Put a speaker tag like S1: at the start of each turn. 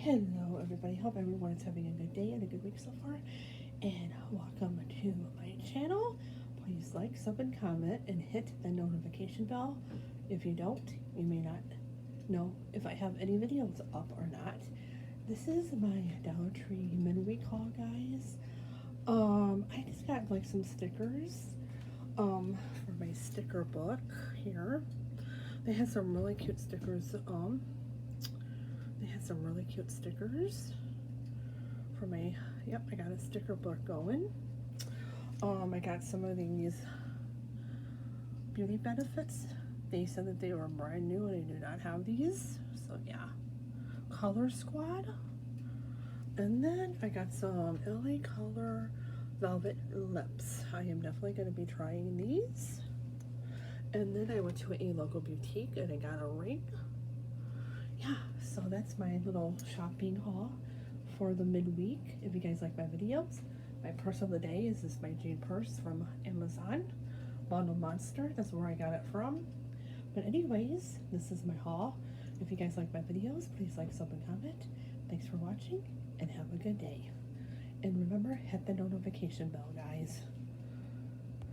S1: Hello everybody, hope everyone is having a good day and a good week so far, and welcome to my channel. Please like, sub, and comment, and hit the notification bell. If you don't, you may not know if I have any videos up or not. This is my Dollar Tree midweek haul, guys. I just got like some stickers for my sticker book here. They had some really cute stickers. They had some really cute stickers for my, yep, I got a sticker book going. I got some of these beauty benefits. They said that they were brand new and I do not have these. So yeah, Color Squad. And then I got some LA Color Velvet Lips. I am definitely going to be trying these. And then I went to a local boutique and I got a ring. Yeah, so that's my little shopping haul for the midweek. If you guys like my videos, my purse of the day is this my Jane purse from Amazon, Bundle Monster. That's where I got it from. But anyways, this is my haul. If you guys like my videos, please like, sub, and comment. Thanks for watching and have a good day. And remember, hit the notification bell, guys.